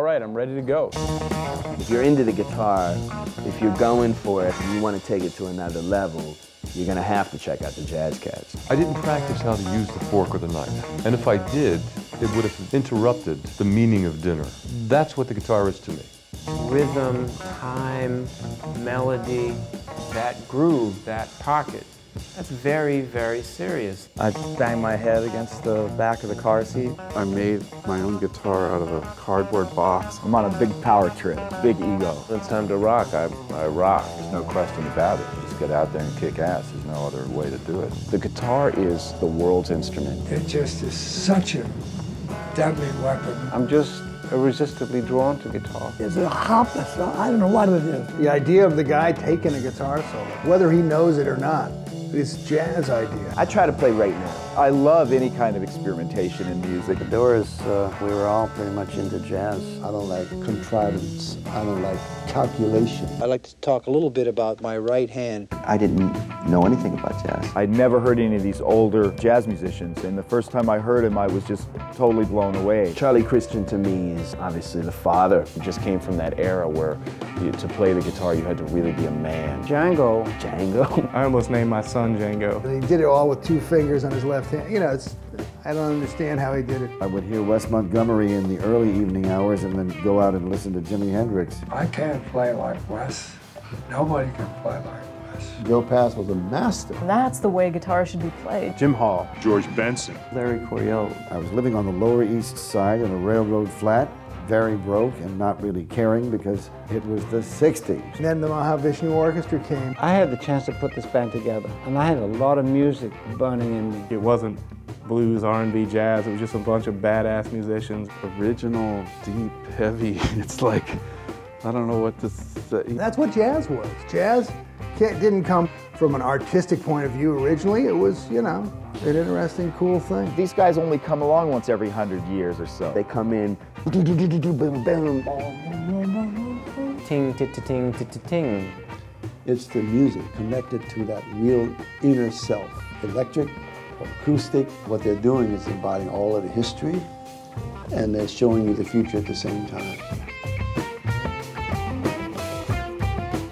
right, I'm ready to go. If you're into the guitar, if you're going for it and you want to take it to another level, you're going to have to check out the Jazz Cats. I didn't practice how to use the fork or the knife. And if I did, it would have interrupted the meaning of dinner. That's what the guitar is to me. Rhythm, time, melody, that groove, that pocket. That's very, very serious. I banged my head against the back of the car seat. I made my own guitar out of a cardboard box. I'm on a big power trip, big ego. When it's time to rock, I rock. There's no question about it. Just get out there and kick ass. There's no other way to do it. The guitar is the world's instrument. It just is such a deadly weapon. I'm just irresistibly drawn to guitar. It's a hop, I don't know what it is. The idea of the guy taking a guitar solo, whether he knows it or not, this jazz idea. I try to play right now. I love any kind of experimentation in music. The Doors, we were all pretty much into jazz. I don't like contrivance. I don't like calculation. I'd like to talk a little bit about my right hand. I didn't know anything about jazz. I'd never heard any of these older jazz musicians, and the first time I heard him, I was just totally blown away. Charlie Christian to me is obviously the father. He just came from that era where to play the guitar, you had to really be a man. Django. I almost named my son Django. And he did it all with 2 fingers on his left hand. You know, I don't understand how he did it. I would hear Wes Montgomery in the early evening hours and then go out and listen to Jimi Hendrix. I can't play like Wes. Nobody can play like Wes. Joe Pass was a master. That's the way guitar should be played. Jim Hall. George Benson. Larry Coryell. I was living on the Lower East Side in a railroad flat, very broke and not really caring because it was the 60s. And then the Mahavishnu Orchestra came. I had the chance to put this band together, and I had a lot of music burning in me. It wasn't blues, R&B, jazz. It was just a bunch of badass musicians. Original, deep, heavy. It's like, I don't know what to say. That's what jazz was. Jazz didn't come from an artistic point of view originally. It was, you know, an interesting, cool thing. These guys only come along once every 100 years or so. They come in, Ting, ting, ting, ting, ting. It's the music connected to that real inner self. Electric, acoustic, what they're doing is embodying all of the history and they're showing you the future at the same time.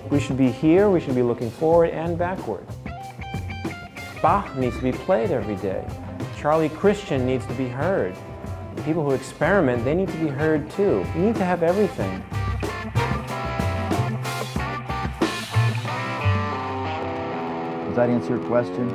We should be here, we should be looking forward and backward. Bach needs to be played every day. Charlie Christian needs to be heard. People who experiment, they need to be heard too. You need to have everything. Does that answer your question?